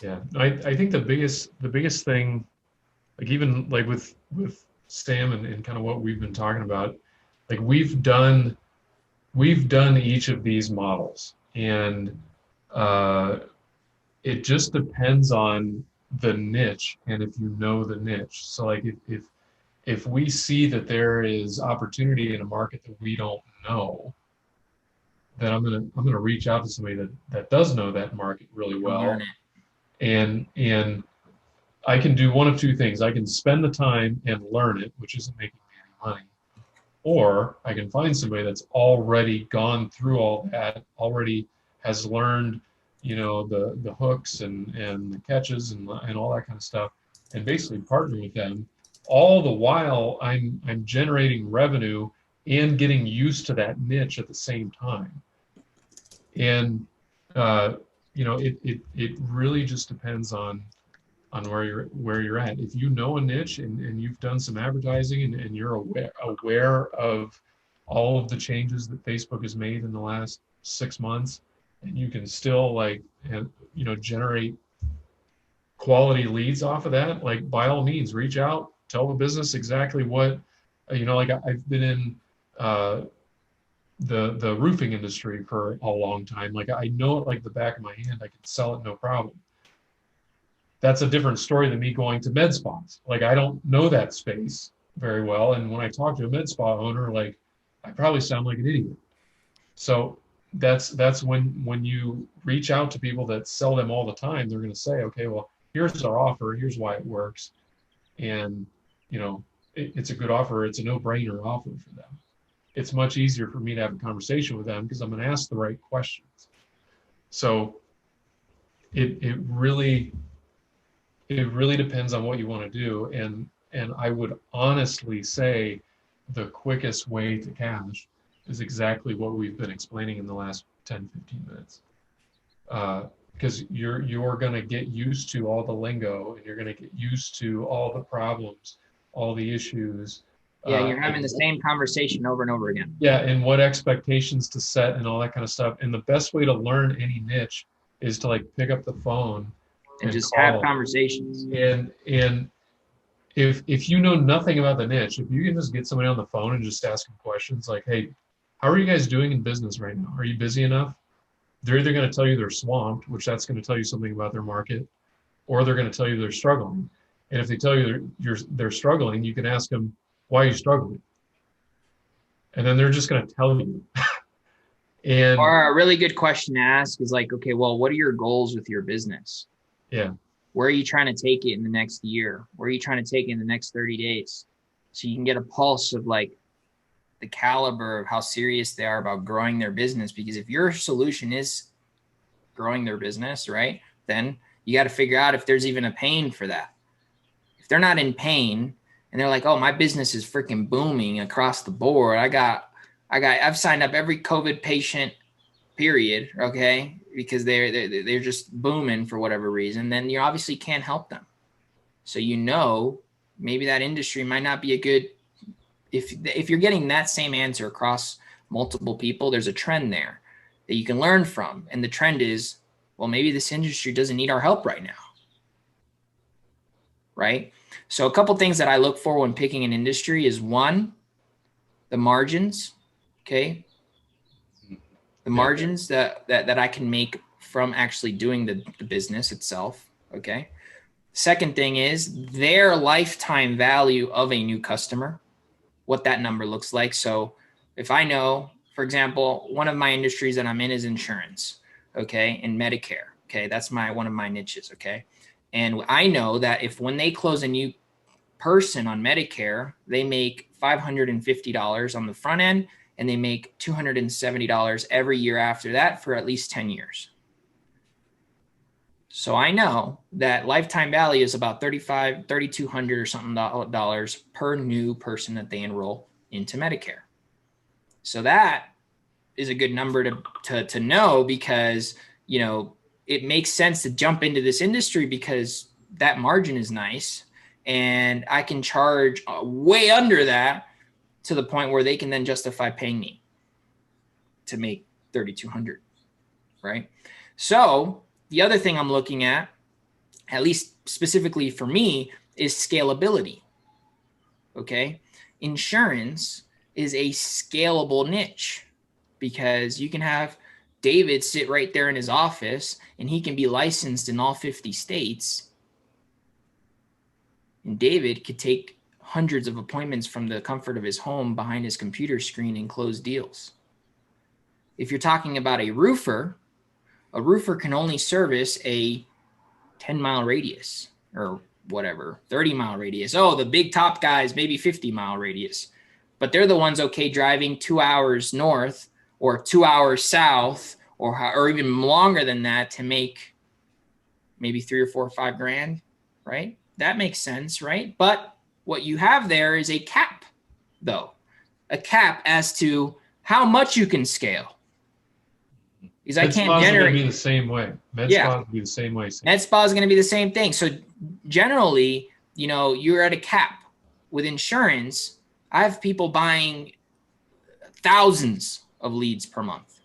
Yeah. I think the biggest thing, like even like with Sam and kind of what we've been talking about, like we've done each of these models, and uh, it just depends on the niche and if you know the niche. So like if we see that there is opportunity in a market that we don't know, then I'm gonna reach out to somebody that does know that market really And learn well, it. and I can do one of two things. I can spend the time and learn it, which isn't making me any money, or I can find somebody that's already gone through all that, already has learned, the hooks and the catches and all that kind of stuff, and basically partner with them. All the while, I'm generating revenue and getting used to that niche at the same time. And uh, it really just depends on where you're at. If you know a niche and you've done some advertising and you're aware of all of the changes that Facebook has made in the last 6 months, and you can still generate quality leads off of that, like by all means, reach out, tell the business exactly what, like I've been in uh, the roofing industry for a long time. Like I know it like the back of my hand. I can sell it no problem. That's a different story than me going to med spas. Like I don't know that space very well, and when I talk to a med spa owner, like I probably sound like an idiot. So that's when you reach out to people that sell them all the time, they're going to say, okay, well, here's our offer, here's why it works, and it's a good offer. It's a no-brainer offer for them. It's much easier for me to have a conversation with them because I'm going to ask the right questions. So it really depends on what you want to do, and I would honestly say the quickest way to cash is exactly what we've been explaining in the last 10-15 minutes, because you're going to get used to all the lingo, and you're going to get used to all the problems, all the issues, Yeah, you're having the and same conversation over and over again yeah, and what expectations to set and all that kind of stuff. And the best way to learn any niche is to like pick up the phone and and just have call. conversations. And if you know nothing about the niche, if you can just get somebody on the phone and just ask them questions like, hey, how are you guys doing in business right now? Are you busy enough? They're either going to tell you they're swamped, which that's going to tell you something about their market, or they're going to tell you they're struggling. And if they tell you they're struggling, you can ask them, why are you struggling? And then they're just going to tell you. And Or a really good question to ask is like, okay, well, what are your goals with your business? yeah, Where are you trying to take it in the next year? Where are you trying to take it in the next 30 days? So you can get a pulse of like the caliber of how serious they are about growing their business. Because if your solution is growing their business, right, then you got to figure out if there's even a pain for that. If they're not in pain and they're like, oh, my business is freaking booming across the board. I've signed up every COVID patient, period. Okay. Because they're just booming for whatever reason, then you obviously can't help them. So, maybe that industry might not be a good, if you're getting that same answer across multiple people, there's a trend there that you can learn from. And the trend is, well, maybe this industry doesn't need our help right now. Right. So a couple things that I look for when picking an industry is one, the margins. Okay. The yeah, margins that I can make from actually doing the business itself. Okay. Second thing is their lifetime value of a new customer, what that number looks like. So if I know, for example, one of my industries that I'm in is insurance, okay, and Medicare, okay, that's one of my niches, okay, and I know that if when they close a new person on Medicare, they make $550 on the front end, and they make $270 every year after that for at least 10 years. So I know that lifetime value is about $3,200 or something dollars per new person that they enroll into Medicare. So that is a good number to know, because it makes sense to jump into this industry because that margin is nice, and I can charge way under that to the point where they can then justify paying me to make $3,200, right? So the other thing I'm looking at at least specifically for me, is scalability. Okay. Insurance is a scalable niche because you can have David sit right there in his office and he can be licensed in all 50 states. And David could take hundreds of appointments from the comfort of his home behind his computer screen and close deals. If you're talking about a roofer can only service a 10-mile radius or whatever, 30-mile radius. Oh, the big top guys, maybe 50-mile radius. But they're the ones okay driving 2 hours north or 2 hours south or even longer than that to make maybe 3 or 4 or 5 grand, right? That makes sense, right? But what you have there is a cap, though. A cap as to how much you can scale. Because I can't generate. Going to be the same way. Med spa will be the same way. Med spa is going to be the same thing. So generally, you know, you're at a cap. With insurance, I have people buying thousands of leads per month.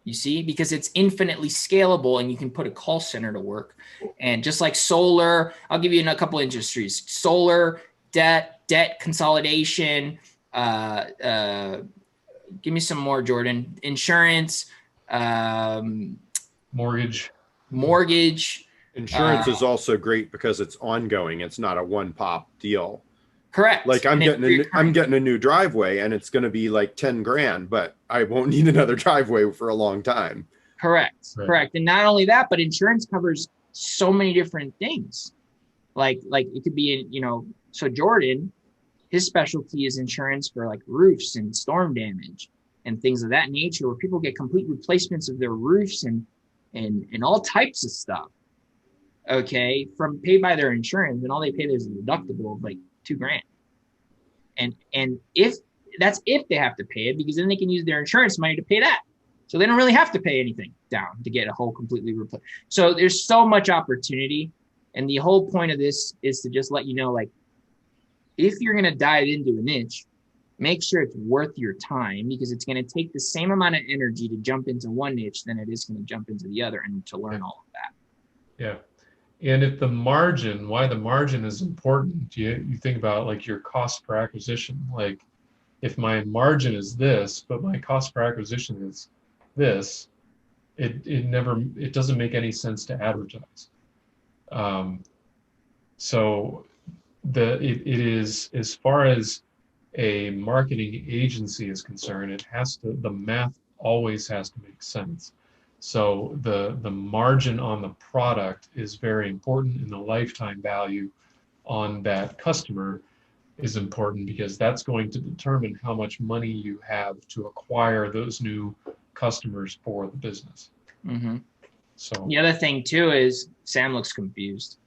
You see, because it's infinitely scalable and you can put a call center to work. And just like solar, I'll give you a couple industries: solar, debt consolidation. Give me some more, Jordan. Insurance. Mortgage. Insurance is also great because it's ongoing. It's not a one-pop deal. Correct. Like I'm getting a new driveway and it's going to be like 10 grand, but I won't need another driveway for a long time. Correct. Right. Correct. And not only that, but insurance covers so many different things. Like it could be, you know, so Jordan, his specialty is insurance for like roofs and storm damage and things of that nature, where people get complete replacements of their roofs and all types of stuff. Okay. From paid by their insurance, and all they pay there's a deductible of like $2 grand. And if they have to pay it, because then they can use their insurance money to pay that. So they don't really have to pay anything down to get a whole completely replaced. So there's so much opportunity. And the whole point of this is to just let you know, like, if you're going to dive into a niche, make sure it's worth your time, because it's going to take the same amount of energy to jump into one niche than it is going to jump into the other and to learn all of that. Yeah. And if why the margin is important, you think about like your cost per acquisition. Like if my margin is this, but my cost per acquisition is this, it doesn't make any sense to advertise. So it is, as far as a marketing agency is concerned, the math always has to make sense. So the margin on the product is very important, and the lifetime value on that customer is important, because that's going to determine how much money you have to acquire those new customers for the business. Mm-hmm. So the other thing too is Sam looks confused.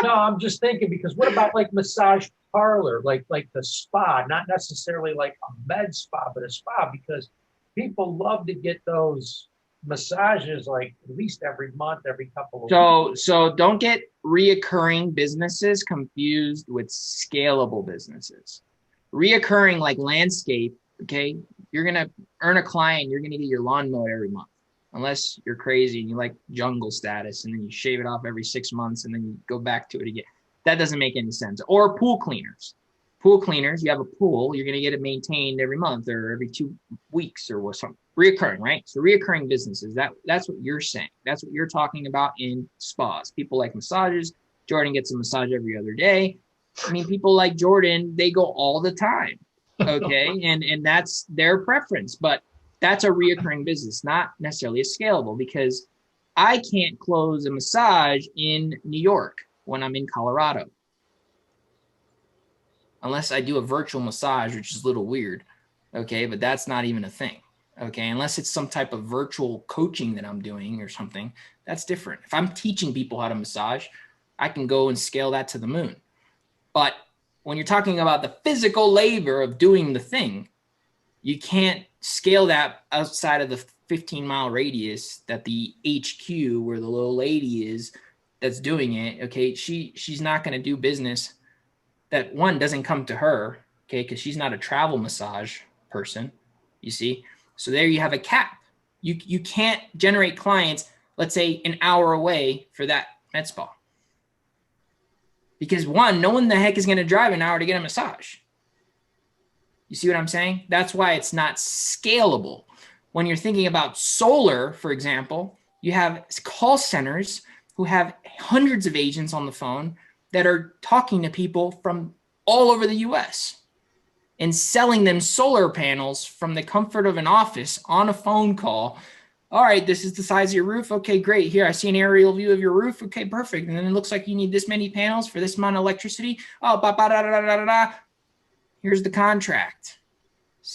No, I'm just thinking, because what about like massage parlor, like the spa, not necessarily like a med spa, but a spa, because people love to get those massages like at least every month, every couple of weeks. So don't get reoccurring businesses confused with scalable businesses. Reoccurring, like landscape, okay, you're going to earn a client, you're going to get your lawn mowed every month, unless you're crazy and you like jungle status, and then you shave it off every 6 months and then you go back to it again. That doesn't make any sense. Or pool cleaners. You have a pool, you're going to get it maintained every month or every 2 weeks or something. Reoccurring, right? So reoccurring businesses, that's what you're saying. That's what you're talking about in spas. People like massages. Jordan gets a massage every other day. I mean, people like Jordan, they go all the time. Okay. and that's their preference, but that's a reoccurring business, not necessarily a scalable, because I can't close a massage in New York when I'm in Colorado, unless I do a virtual massage, which is a little weird. Okay. But that's not even a thing. Okay. Unless it's some type of virtual coaching that I'm doing or something, that's different. If I'm teaching people how to massage, I can go and scale that to the moon. But when you're talking about the physical labor of doing the thing, you can't scale that outside of the 15-mile radius that the HQ, where the little lady is that's doing it. Okay. She's not going to do business that, one, doesn't come to her. Okay. Cause she's not a travel massage person, you see? So there you have a cap. You can't generate clients, let's say, an hour away for that med spa. Because one, no one the heck is going to drive an hour to get a massage. You see what I'm saying? That's why it's not scalable. When you're thinking about solar, for example, you have call centers who have hundreds of agents on the phone that are talking to people from all over the US and selling them solar panels from the comfort of an office on a phone call. All right, this is the size of your roof. Okay, great. Here, I see an aerial view of your roof. Okay, perfect. And then it looks like you need this many panels for this amount of electricity. Oh, ba, ba, da, da, da, da, da. Here's the contract.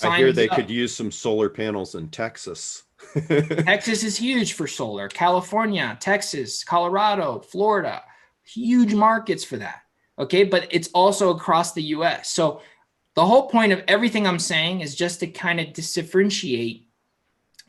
I hear they up. could use some solar panels in Texas. Texas is huge for solar. California, Texas, Colorado, Florida, huge markets for that. Okay, but it's also across the US. So the whole point of everything I'm saying is just to kind of differentiate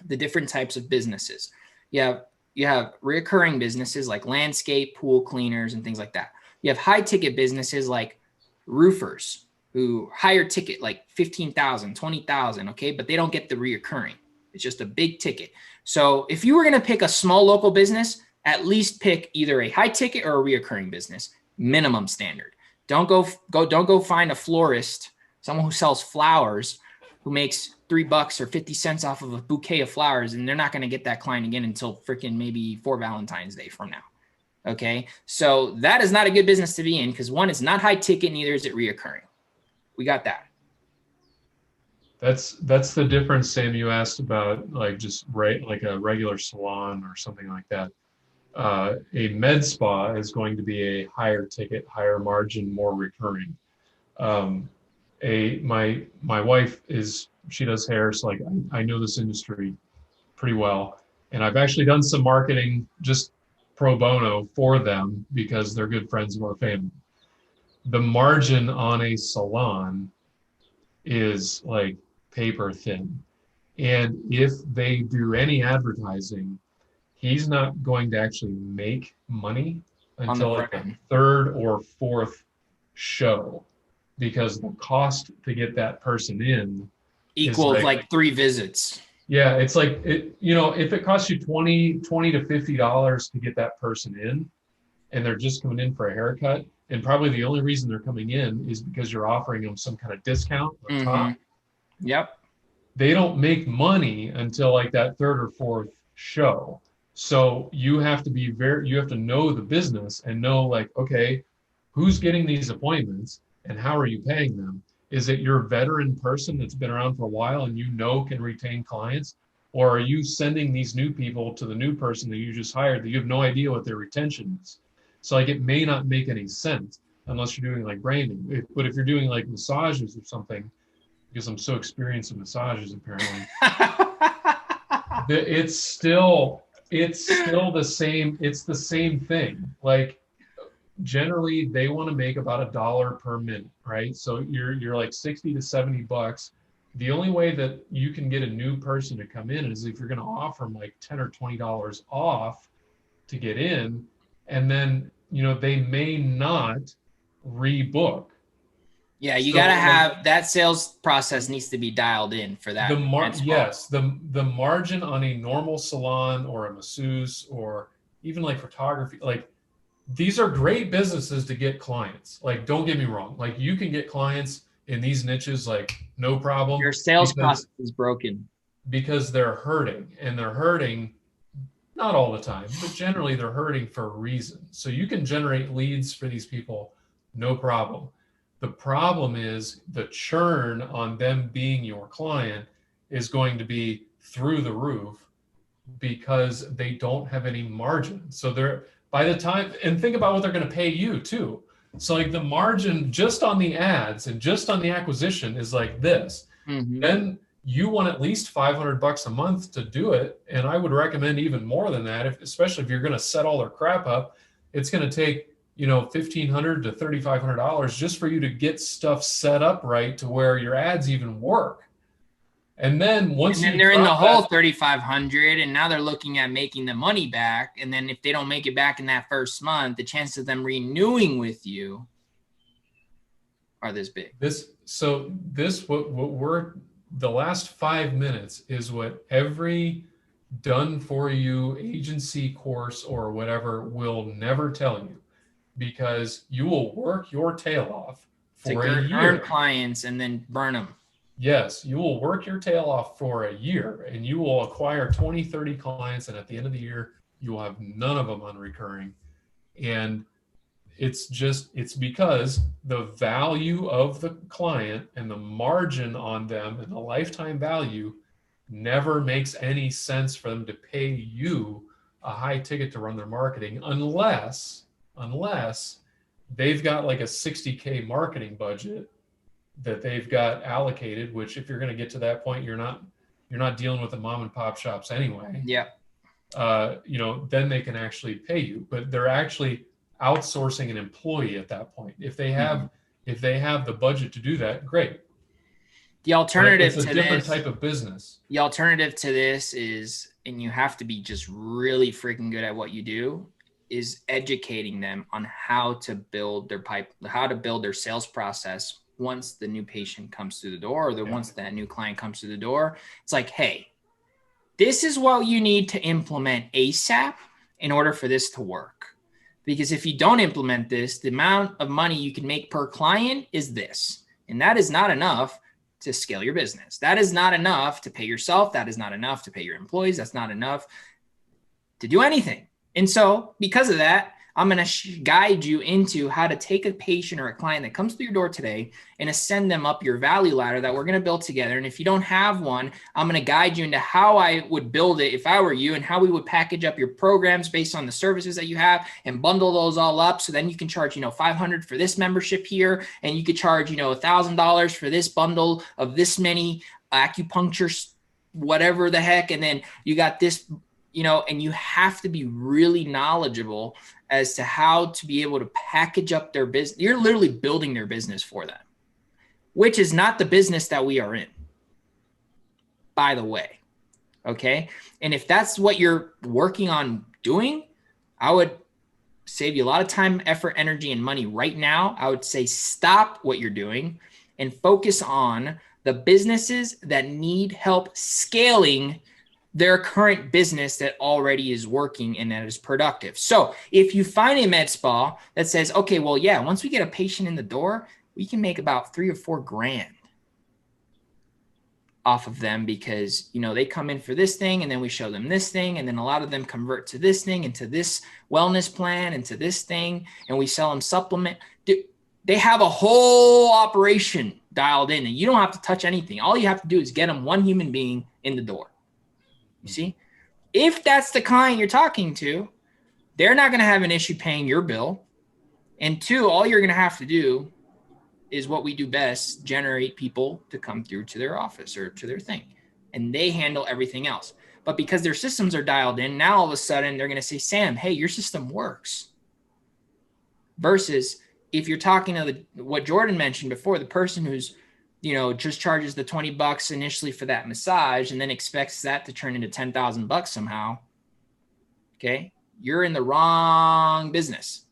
the different types of businesses. You have recurring businesses like landscape, pool cleaners, and things like that. You have high ticket businesses like roofers who higher ticket like 15,000, 20,000, okay, but they don't get the reoccurring. It's just a big ticket. So if you were going to pick a small local business, at least pick either a high ticket or a reoccurring business, minimum standard. Don't go find a florist, someone who sells flowers, who makes $3 or 50 cents off of a bouquet of flowers, and they're not going to get that client again until freaking maybe 4 Valentine's Day from now. Okay, so that is not a good business to be in because one, it's not high ticket, neither is it reoccurring. We got that. That's the difference, Sam. You asked about like just like a regular salon or something like that. A med spa is going to be a higher ticket, higher margin, more recurring. My wife she does hair, so like I know this industry pretty well, and I've actually done some marketing just pro bono for them because they're good friends of our family. The margin on a salon is like paper thin. And if they do any advertising, he's not going to actually make money until like the third or fourth show because the cost to get that person in equals like 3 visits. Yeah, it's like if it costs you $20 to $50 to get that person in and they're just coming in for a haircut, and probably the only reason they're coming in is because you're offering them some kind of discount on top. Yep. They don't make money until like that third or fourth show. So you have to know the business and know like, okay, who's getting these appointments and how are you paying them? Is it your veteran person that's been around for a while and can retain clients? Or are you sending these new people to the new person that you just hired that you have no idea what their retention is? So like it may not make any sense unless you're doing like branding. But if you're doing like massages or something, because I'm so experienced in massages apparently, it's still the same. It's the same thing. Like generally they want to make about $1 per minute, right? So you're like 60 to 70 bucks. The only way that you can get a new person to come in is if you're going to offer them like $10 or $20 off to get in, and then they may not rebook. Yeah, you got to have that sales process needs to be dialed in for that. The margin on a normal salon or a masseuse or even like photography, like these are great businesses to get clients. Like, don't get me wrong. Like you can get clients in these niches, like no problem. Your sales process is broken because they're hurting, and they're hurting not all the time, but generally they're hurting for a reason. So you can generate leads for these people, no problem. The problem is the churn on them being your client is going to be through the roof because they don't have any margin. So by the time, and think about what they're going to pay you too. So like the margin just on the ads and just on the acquisition is like this. Then you want at least $500 a month to do it. And I would recommend even more than that, especially if you're going to set all their crap up. It's going to take $1,500 to $3,500 just for you to get stuff set up right to where your ads even work. And then they're in the hole 3,500, and now they're looking at making the money back. And then if they don't make it back in that first month, the chances of them renewing with you are this big. What we're the last 5 minutes is what every done for you agency course or whatever will never tell you, because you will work your tail off for a earn year. clients and then burn them. Yes, you will work your tail off for a year and you will acquire 20, 30 clients. And at the end of the year, you will have none of them on recurring. And it's because the value of the client and the margin on them and the lifetime value never makes any sense for them to pay you a high ticket to run their marketing unless they've got like a 60K marketing budget that they've got allocated, which if you're going to get to that point, you're not dealing with the mom and pop shops anyway. Yeah. Then they can actually pay you, but they're actually outsourcing an employee at that point. If they have the budget to do that, great. The alternative to this, different type of business. The alternative to this is, and you have to be just really freaking good at what you do, is educating them on how to build their sales process once the new patient comes through the door, or once that new client comes through the door. It's like, hey, this is what you need to implement ASAP in order for this to work. Because if you don't implement this, the amount of money you can make per client is this. And that is not enough to scale your business. That is not enough to pay yourself. That is not enough to pay your employees. That's not enough to do anything. And so because of that, I'm going to guide you into how to take a patient or a client that comes through your door today and ascend them up your value ladder that we're going to build together. And if you don't have one, I'm going to guide you into how I would build it if I were you, and how we would package up your programs based on the services that you have and bundle those all up. So then you can charge, $500 for this membership here, and you could charge, $1,000 for this bundle of this many acupuncture, whatever the heck. And then you got this, and you have to be really knowledgeable as to how to be able to package up their business. You're literally building their business for them, which is not the business that we are in, by the way. Okay. And if that's what you're working on doing, I would save you a lot of time, effort, energy, and money right now. I would say stop what you're doing and focus on the businesses that need help scaling their current business that already is working and that is productive. So if you find a med spa that says, okay, well, yeah, once we get a patient in the door, we can make about $3 or $4 grand off of them, because, they come in for this thing and then we show them this thing. And then a lot of them convert to this thing and to this wellness plan and to this thing. And we sell them supplement. They have a whole operation dialed in, and you don't have to touch anything. All you have to do is get them one human being in the door. You see, if that's the client you're talking to, they're not going to have an issue paying your bill. And two, all you're going to have to do is what we do best: generate people to come through to their office or to their thing. And they handle everything else. But because their systems are dialed in, now all of a sudden they're going to say, Sam, hey, your system works. Versus if you're talking to what Jordan mentioned before, the person who's just charges the $20 initially for that massage and then expects that to turn into $10,000 somehow. Okay. You're in the wrong business.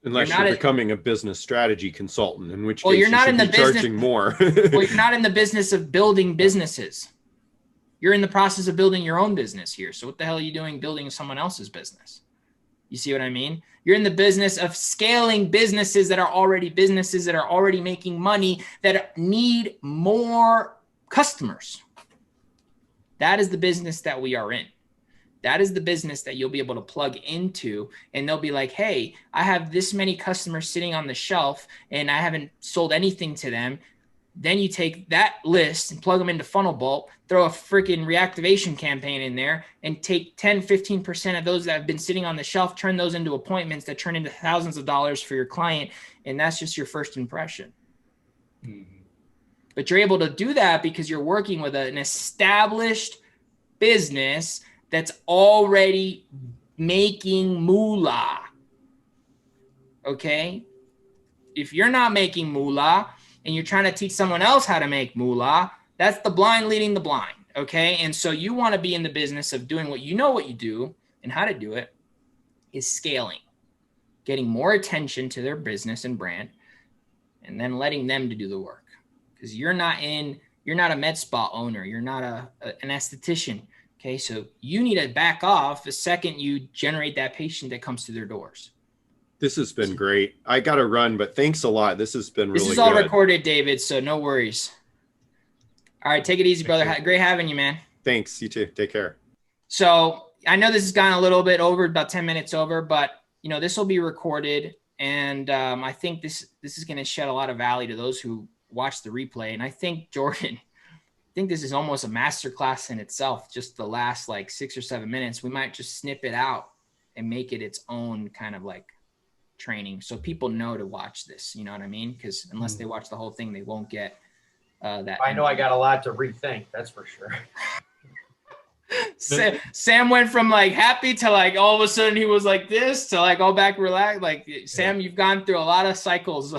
Unless you're becoming a business strategy consultant, in which case you're not in the business, charging more. Well, you're not in the business of building businesses. You're in the process of building your own business here. So what the hell are you doing building someone else's business? You see what I mean? You're in the business of scaling businesses that are already making money, that need more customers. That is the business that we are in. That is the business that you'll be able to plug into, and they'll be like, hey, I have this many customers sitting on the shelf and I haven't sold anything to them. Then you take that list and plug them into Funnelbolt, throw a freaking reactivation campaign in there, and take 10, 15% of those that have been sitting on the shelf, turn those into appointments that turn into thousands of dollars for your client. And that's just your first impression. Mm-hmm. But you're able to do that because you're working with an established business that's already making moolah. Okay? If you're not making moolah, and you're trying to teach someone else how to make moolah, that's the blind leading the blind, okay? And so you want to be in the business of doing what you do and how to do it is scaling, getting more attention to their business and brand, and then letting them to do the work. Because you're not a med spa owner. You're not an esthetician. Okay, so you need to back off the second you generate that patient that comes through their doors. This has been great. I got to run, but thanks a lot. This has been really good. This is all recorded, David, so no worries. All right, take it easy, brother. Great having you, man. Thanks. You too. Take care. So I know this has gone a little bit over, about 10 minutes over, but you know, this will be recorded. And I think this is going to shed a lot of value to those who watch the replay. And I think, Jordan, I think this is almost a masterclass in itself. Just the last like 6 or 7 minutes, we might just snip it out and make it its own kind of like training. So people know to watch this, you know what I mean? Because unless they watch the whole thing, they won't get that. I know I got a lot to rethink. That's for sure. Sam went from like happy to like all of a sudden he was like this to like all back relaxed. Like Sam, you've gone through a lot of cycles.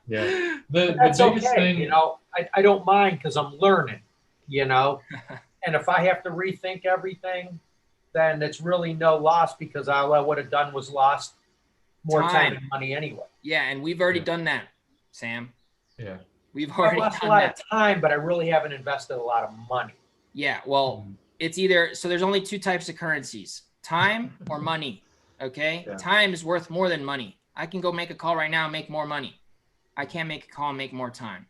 Yeah. That's the biggest okay. thing, You know, I don't mind because I'm learning, you know, and if I have to rethink everything, then it's really no loss because all I would have done was lost more time and money anyway. Yeah. And we've already done that, Sam. Yeah. We've already lost done a lot that. of time, but I really haven't invested a lot of money. Yeah. Well, it's either, so there's only 2 types of currencies, time or money. Okay. Yeah. Time is worth more than money. I can go make a call right now and make more money. I can't make a call and make more time.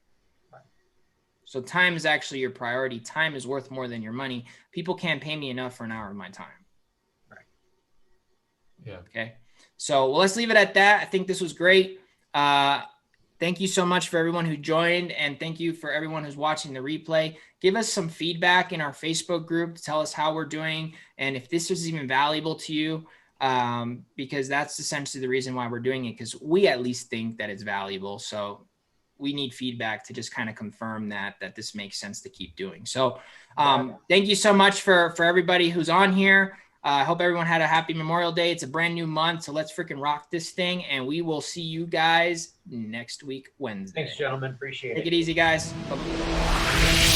So time is actually your priority. Time is worth more than your money. People can't pay me enough for an hour of my time. Right. Yeah. Okay. So well, let's leave it at that. I think this was great. Thank you so much for everyone who joined, and thank you for everyone who's watching the replay. Give us some feedback in our Facebook group to tell us how we're doing and if this was even valuable to you, because that's essentially the reason why we're doing it, because we at least think that it's valuable. So we need feedback to just kind of confirm that this makes sense to keep doing. So thank you so much for everybody who's on here. I hope everyone had a happy Memorial Day. It's a brand new month, so let's freaking rock this thing, and we will see you guys next week, Wednesday. Thanks, gentlemen. Appreciate it. Take it easy, guys. Bye-bye.